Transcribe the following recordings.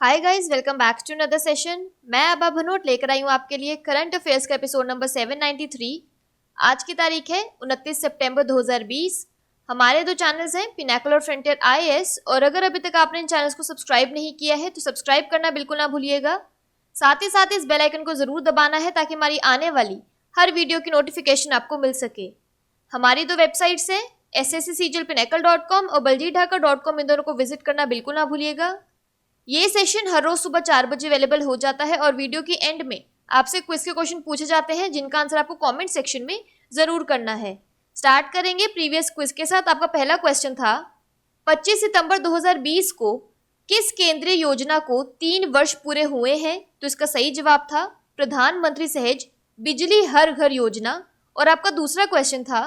Hi guys, welcome back to another session. मैं अबा भनोट लेकर आई हूँ आपके लिए करंट अफेयर्स का एपिसोड नंबर 793। आज की तारीख है 29 सितंबर 2020। हमारे दो चैनल्स हैं, पिनाकल और फ्रंटियर आईएएस, और अगर अभी तक आपने इन चैनल्स को सब्सक्राइब नहीं किया है तो सब्सक्राइब करना बिल्कुल ना भूलिएगा। साथ ही इस बेल आइकन को जरूर दबाना है ताकि हमारी आने वाली हर वीडियो की नोटिफिकेशन आपको मिल सके। हमारी दो वेबसाइट्स हैं, sscglpinacle.com और baljeetdhaka.com। इन दोनों को विजिट करना बिल्कुल ना भूलिएगा। ये सेशन हर रोज सुबह 4 बजे अवेलेबल हो जाता है और वीडियो की एंड में आपसे क्विज के क्वेश्चन पूछे जाते हैं जिनका आंसर आपको कमेंट सेक्शन में जरूर करना है। स्टार्ट करेंगे प्रीवियस क्विज के साथ। आपका पहला क्वेश्चन था, 25 सितंबर 2020 को किस केंद्रीय योजना को 3 वर्ष पूरे हुए हैं? तो इसका सही जवाब था प्रधानमंत्री सहज बिजली हर घर योजना। और आपका दूसरा क्वेश्चन था,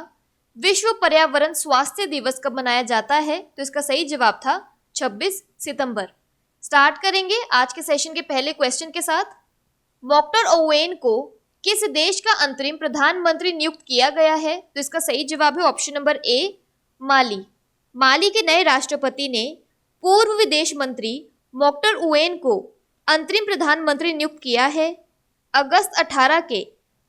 विश्व पर्यावरण स्वास्थ्य दिवस कब मनाया जाता है? तो इसका सही जवाब था 26 सितंबर। स्टार्ट करेंगे आज के सेशन के पहले क्वेश्चन के साथ। मोक्टर ओवेन को किस देश का अंतरिम प्रधानमंत्री नियुक्त किया गया है? तो इसका सही जवाब है ऑप्शन नंबर ए, माली। माली के नए राष्ट्रपति ने पूर्व विदेश मंत्री मोक्टर ओवेन को अंतरिम प्रधानमंत्री नियुक्त किया है। अगस्त 18 के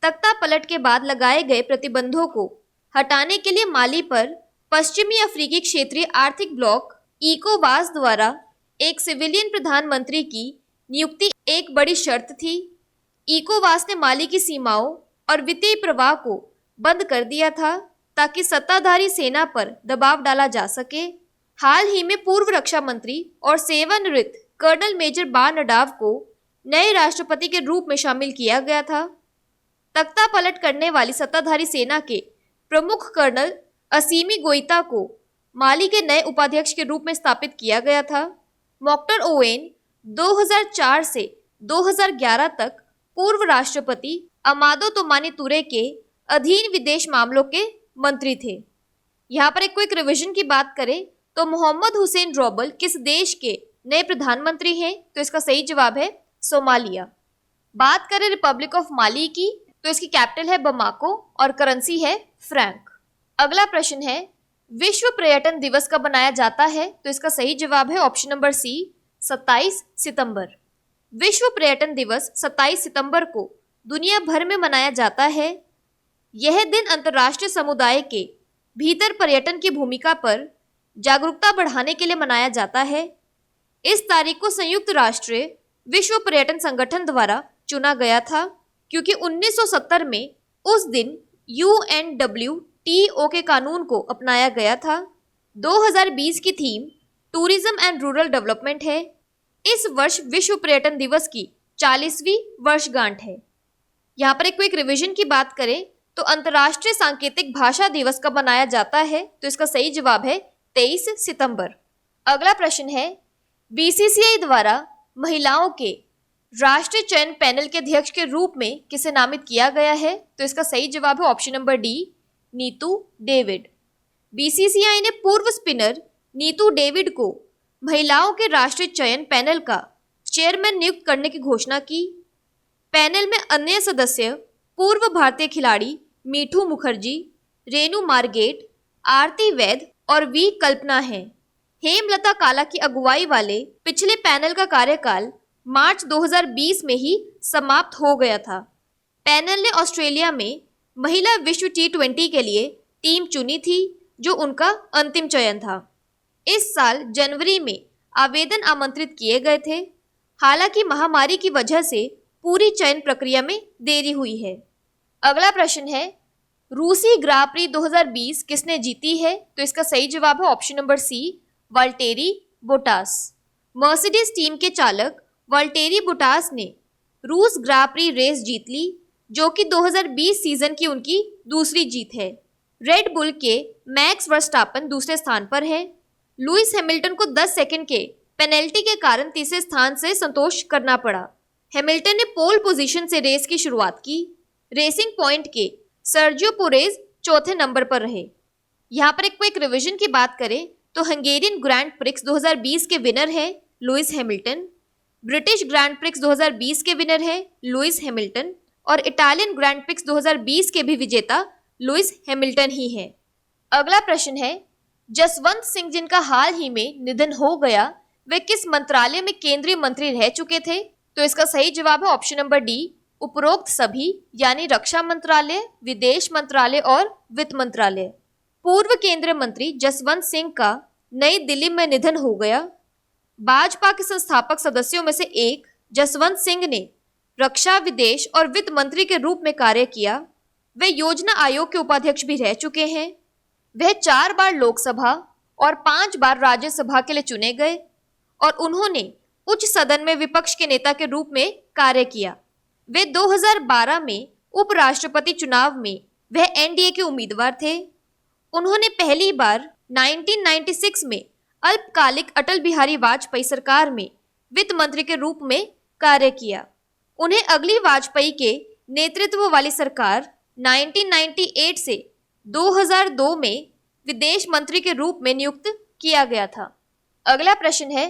तख्ता पलट के बाद लगाए गए प्रतिबंधों को हटाने के लिए माली पर पश्चिमी अफ्रीकी क्षेत्रीय आर्थिक ब्लॉक इकोवास द्वारा एक सिविलियन प्रधानमंत्री की नियुक्ति एक बड़ी शर्त थी। इकोवास ने माली की सीमाओं और वित्तीय प्रवाह को बंद कर दिया था ताकि सत्ताधारी सेना पर दबाव डाला जा सके। हाल ही में पूर्व रक्षा मंत्री और सेवानिवृत्त कर्नल मेजर बा नडाव को नए राष्ट्रपति के रूप में शामिल किया गया था। तख्ता पलट करने वाली सत्ताधारी सेना के प्रमुख कर्नल असीमी गोइता को माली के नए उपाध्यक्ष के रूप में स्थापित किया गया था। मोक्टर ओवेन 2004 से 2011 तक पूर्व राष्ट्रपति अमादो तोमानी तुरे के अधीन विदेश मामलों के मंत्री थे। यहाँ पर एक क्विक रिवीजन की बात करें तो मोहम्मद हुसैन रोबल किस देश के नए प्रधानमंत्री हैं? तो इसका सही जवाब है सोमालिया। बात करें रिपब्लिक ऑफ माली की तो इसकी कैपिटल है बमाको और करेंसी है फ्रैंक। अगला प्रश्न है, विश्व पर्यटन दिवस कब मनाया जाता है? तो इसका सही जवाब है ऑप्शन नंबर सी, 27 सितंबर। विश्व पर्यटन दिवस 27 सितंबर को दुनिया भर में मनाया जाता है। यह दिन अंतर्राष्ट्रीय समुदाय के भीतर पर्यटन की भूमिका पर जागरूकता बढ़ाने के लिए मनाया जाता है। इस तारीख को संयुक्त राष्ट्र विश्व पर्यटन संगठन द्वारा चुना गया था क्योंकि 1970 में उस दिन UNWTO के कानून को अपनाया गया था। 2020 की theme tourism and rural development है। इस वर्ष विश्व पर्यटन दिवस की 40वीं वर्षगांठ है। यहाँ पर एक क्विक रिवीजन की बात करें तो अंतर्राष्ट्रीय सांकेतिक भाषा दिवस कब मनाया जाता है? तो इसका सही जवाब है 23 सितंबर। अगला प्रश्न है, BCCI द्वारा महिलाओं के राष्ट्रीय चयन पैनल के अध्यक्ष के रूप में किसे नामित किया गया है? तो इसका सही जवाब है option number D, Neetu David. BCCI ने पूर्व स्पिनर नीतू डेविड को महिलाओं के राष्ट्रीय चयन पैनल का चेयरमैन नियुक्त करने की घोषणा की। पैनल में अन्य सदस्य पूर्व भारतीय खिलाड़ी मीठू मुखर्जी, रेनू मार्गेट, आरती वैद और वी कल्पना हैं। हेमलता काला की अगुवाई वाले पिछले पैनल का कार्यकाल मार्च 2020 में ही समाप्त हो गया था। पैनल ने ऑस्ट्रेलिया में महिला विश्व T20 के लिए टीम चुनी थी जो उनका अंतिम चयन था। इस साल जनवरी में आवेदन आमंत्रित किए गए थे। हालांकि महामारी की वजह से पूरी चयन प्रक्रिया में देरी हुई है। अगला प्रश्न है, रूसी ग्रां-प्री 2020 किसने जीती है? तो इसका सही जवाब है option number C, Valtteri Bottas. Mercedes team के चालक वाल्टेरी बोटास ने रूस ग्रां-प्री रेस जीत ली जो कि 2020 सीजन की उनकी दूसरी जीत है। रेड बुल के मैक्स वर्स्टापन दूसरे स्थान पर हैं। लुइस हैमिल्टन को 10 सेकंड के पेनल्टी के कारण तीसरे स्थान से संतोष करना पड़ा। हैमिल्टन ने पोल पोजीशन से रेस की शुरुआत की। रेसिंग पॉइंट के सर्जियो पेरेज चौथे नंबर पर रहे। यहाँ पर एक क्विक रिवीजन की बात करें तो हंगेरियन ग्रैंड प्रिक्स 2020 के विनर है Lewis Hamilton, British grand prix 2020 के विनर है लुइस हैमिल्टन और इटालियन ग्रैंड प्रिक्स 2020 के भी विजेता लुइस हैमिल्टन ही है। अगला प्रश्न है, जसवंत सिंह जिनका हाल ही में निधन हो गया वे किस मंत्रालय में केंद्रीय मंत्री रह चुके थे? तो इसका सही जवाब है ऑप्शन नंबर डी, उपरोक्त सभी, यानी रक्षा मंत्रालय, विदेश मंत्रालय और वित्त मंत्रालय। पूर्व केंद्रीय मंत्री जसवंत सिंह का नई दिल्ली में निधन हो गया। भाजपा के संस्थापक सदस्यों में से एक जसवंत सिंह ने रक्षा, विदेश और वित्त मंत्री के रूप में कार्य किया। वे योजना आयोग के उपाध्यक्ष भी रह चुके हैं। वह 4 बार लोकसभा और 5 बार राज्यसभा के लिए चुने गए और उन्होंने उच्च सदन में विपक्ष के नेता के रूप में कार्य किया। वे 2012 में उपराष्ट्रपति चुनाव में वह एनडीए के उम्मीदवार थे। उन्होंने पहली बार 1996 में अल्पकालिक अटल बिहारी वाजपेयी सरकार में वित्त मंत्री के रूप में कार्य किया। उन्हें अगली वाजपेयी के नेतृत्व वाली सरकार 1998 से 2002 में विदेश मंत्री के रूप में नियुक्त किया गया था। अगला प्रश्न है,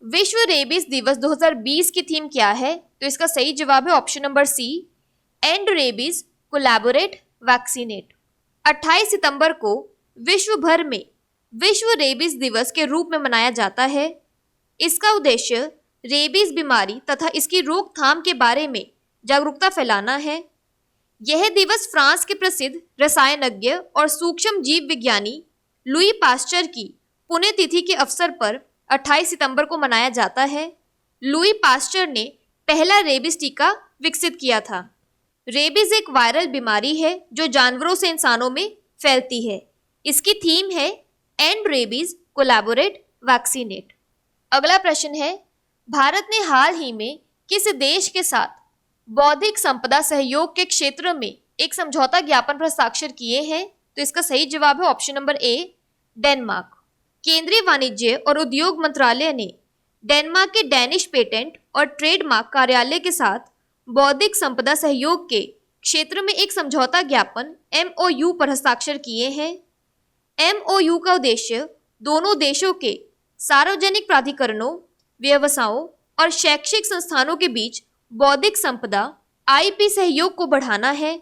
विश्व रेबीज दिवस 2020 की थीम क्या है? तो इसका सही जवाब है option number C, end rabies, collaborate, vaccinate. 28 सितंबर को विश्व भर में विश्व रेबीज दिवस के रूप में मनाया जाता है। इसका उद्देश्य रेबीज बीमारी तथा इसकी रोकथाम के बारे में जागरूकता फैलाना है। यह दिवस फ्रांस के प्रसिद्ध रसायनज्ञ और सूक्ष्म जीव विज्ञानी लुई पास्चर की पुण्यतिथि के अवसर पर 28 सितंबर को मनाया जाता है। लुई पास्चर ने पहला रेबीज टीका विकसित किया था। रेबीज एक वायरल बीमारी है जो जानवरों से इंसानों में फैलती है। इसकी थीम है एंड रेबीज, कोलैबोरेट, वैक्सीनेट। अगला प्रश्न है, भारत ने हाल ही में किस देश के साथ बौद्धिक संपदा सहयोग के क्षेत्र में एक समझौता ज्ञापन पर हस्ताक्षर किए हैं? तो इसका सही जवाब है ऑप्शन नंबर ए, डेनमार्क। केंद्रीय वाणिज्य और उद्योग मंत्रालय ने डेनमार्क के डैनिश पेटेंट और ट्रेडमार्क कार्यालय के साथ बौद्धिक संपदा सहयोग के क्षेत्र में एक समझौता ज्ञापन MOU पर हस्ताक्षर किए हैं। MOU का उद्देश्य दोनों देशों के सार्वजनिक प्राधिकरणों, व्यवसायों और शैक्षिक संस्थानों के बीच बौद्धिक संपदा IP सहयोग को बढ़ाना है।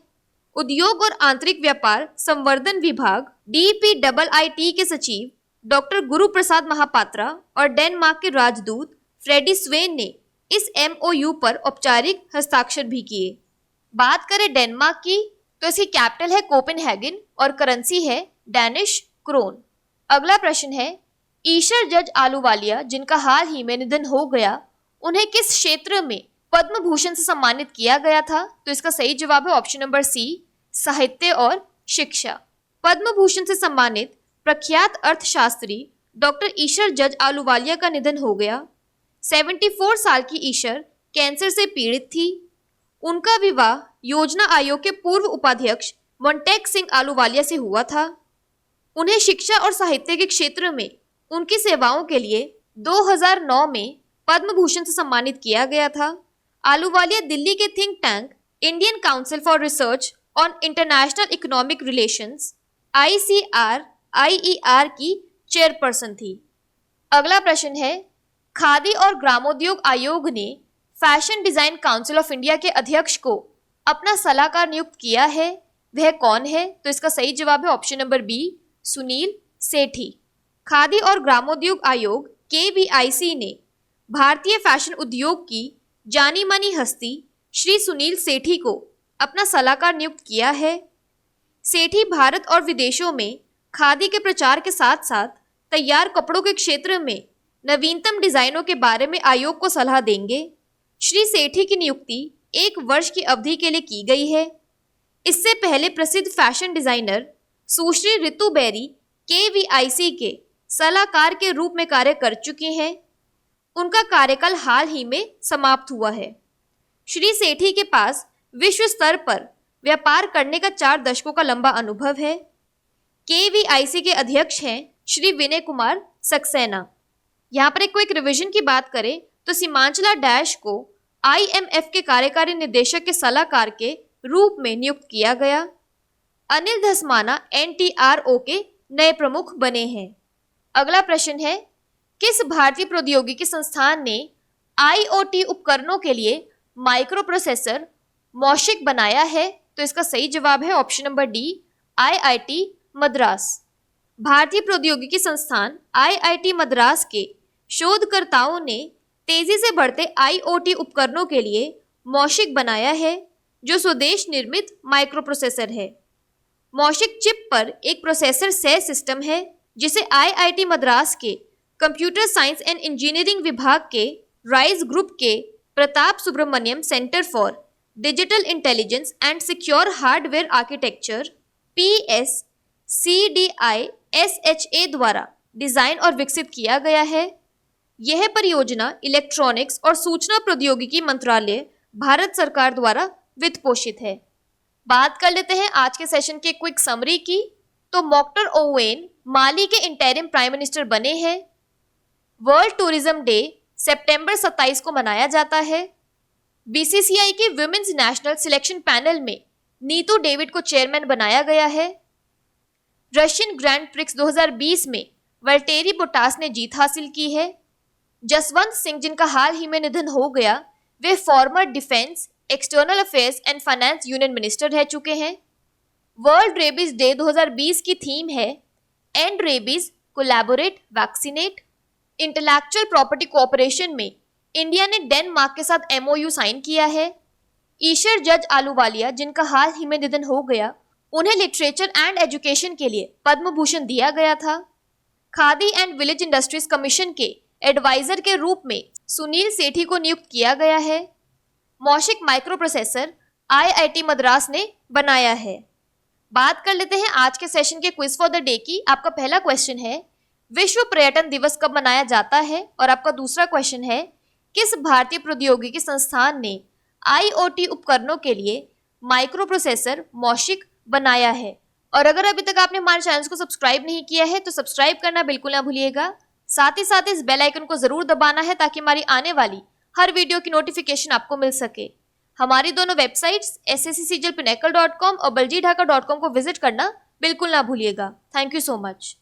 उद्योग और आंतरिक व्यापार संवर्धन विभाग DPIIT के सचिव डॉक्टर गुरु प्रसाद महापात्रा और डेनमार्क के राजदूत फ्रेडी स्वेन ने इस MOU पर औपचारिक हस्ताक्षर भी किए। बात करें डेनमार्क की, तो इसकी कैपिटल है कोपेनहेगन और करेंसी है डैनिश क्रोन। अगला प्रश्न है, ईशर जज आलूवालिया जिनका हाल ही में निधन हो गया, उन्हें किस क्षेत्र में पद्म भूषण से सम्मानित किया गया था? तो इसका सही जवाब है ऑप्शन नंबर सी, साहित्य और शिक्षा। पद्म भूषण से सम्मानित प्रख्यात अर्थशास्त्री डॉक्टर ईशर जज आलूवालिया का निधन हो गया। 74 साल की ईशर कैंसर से पीड़ित थी। उनका विवाह योजना आयोग के पूर्व उपाध्यक्ष मोंटेक सिंह आलूवालिया से हुआ था। उन्हें शिक्षा और साहित्य के क्षेत्र में उनकी सेवाओं के लिए 2009 में पद्म भूषण से सम्मानित किया गया था। आलूवालिया दिल्ली के think tank Indian council for research on international economic relations ICR-IER की चेयरपर्सन थी। अगला प्रश्न है, खादी और ग्रामोद्योग आयोग ने fashion design council of India के अध्यक्ष को अपना सलाहकार नियुक्त किया है। वह कौन है? तो इसका सही जवाब है ऑप्शन नंबर बी, सुनील सेठी। खादी और ग्रामोद्योग आयोग KVIC ने भारतीय फैशन उद्योग की जानी मानी हस्ती श्री सुनील सेठी को अपना सलाहकार नियुक्त किया है। सेठी भारत और विदेशों में खादी के प्रचार के साथ साथ तैयार कपड़ों के क्षेत्र में नवीनतम डिजाइनों के बारे में आयोग को सलाह देंगे। श्री सेठी की नियुक्ति 1 वर्ष की अवधि के लिए की गई है। इससे पहले प्रसिद्ध फैशन डिजाइनर सुश्री रितु बेरी KVIC के सलाहकार के रूप में कार्य कर चुकी हैं। उनका कार्यकाल हाल ही में समाप्त हुआ है। श्री सेठी के पास विश्व स्तर पर व्यापार करने का 4 दशकों का लंबा अनुभव है। KVIC के अध्यक्ष हैं श्री विनय कुमार सक्सेना। यहाँ पर एक क्विक रिवीजन की बात करें तो सीमांचला डैश को IMF के कार्यकारी निदेशक के सलाहकार के रूप में नियुक्त किया गया। अनिल धस्माना NTRO के नए प्रमुख बने हैं। अगला प्रश्न है, किस भारतीय प्रौद्योगिकी संस्थान ने IoT उपकरणों के लिए माइक्रो प्रोसेसर मौशिक बनाया है? तो इसका सही जवाब है option number D, IIT Madras. भारतीय प्रौद्योगिकी संस्थान IIT मद्रास के शोधकर्ताओं ने तेजी से बढ़ते IoT उपकरणों के लिए मौशिक बनाया है, जो स्वदेश निर्मित माइक्रोप्रोसेसर है। मौशिक चिप पर एक प्रोसेसर सह सिस्टम है, जिसे IIT मद्रास के कंप्यूटर साइंस एंड इंजीनियरिंग विभाग के राइज ग्रुप के Pratap Subrahmanyam centre for digital intelligence and secure hardware architecture PSCDISHA द्वारा डिजाइन और विकसित किया गया है। यह परियोजना इलेक्ट्रॉनिक्स और सूचना प्रौद्योगिकी मंत्रालय, भारत सरकार द्वारा वित्त पोषित है। बात कर लेते हैं आज के सेशन के क्विक समरी की। तो मोक्टर ओवेन माली के इंटरिम प्राइम मिनिस्टर बने हैं। वर्ल्ड टूरिज्म डे सितंबर 27 को मनाया जाता है। BCCI के वुमेन्स नेशनल सिलेक्शन पैनल में नीतू डेविड को चेयरमैन बनाया गया है। रशियन ग्रैंड प्रिक्स 2020 में वल्टेरी बोटास ने जीत हासिल की है। जसवंत सिंह, जिनका हाल ही में निधन हो गया, वे former defence, external affairs and finance union minister रह चुके हैं। वर्ल्ड रेबीज डे 2020 की थीम है and rabies, collaborate, vaccinate. Intellectual property cooperation में इंडिया ने डेनमार्क के साथ MOU साइन किया है। ईशर जज आलूवालिया, जिनका हाल ही में निधन हो गया, उन्हें लिटरेचर एंड एजुकेशन के लिए पद्म भूषण दिया गया था। Khadi and village industries commission के एडवाइजर के रूप में सुनील सेठी को नियुक्त किया गया है। मौशिक माइक्रोप्रोसेसर IIT मद्रास ने बनाया है। बात कर लेते हैं आज के सेशन के क्विज फॉर द डे की। आपका पहला क्वेश्चन है, विश्व पर्यटन दिवस कब मनाया जाता है? और आपका दूसरा क्वेश्चन है, किस भारतीय प्रौद्योगिकी संस्थान ने IoT उपकरणों के लिए माइक्रोप्रोसेसर मौशिक बनाया है? और अगर अभी तक आपने हमारे चैनल को सब्सक्राइब नहीं किया है तो सब्सक्राइब करना बिल्कुल ना भूलिएगा। साथ ही साथ इस बेल आइकन को जरूर दबाना है ताकि हमारी आने वाली हर वीडियो की नोटिफिकेशन आपको मिल सके। हमारी दोनों वेबसाइट्स SSCCGLPinnacle.com और baljeedhaka.com को विजिट करना बिल्कुल ना भूलिएगा। Thank you so much.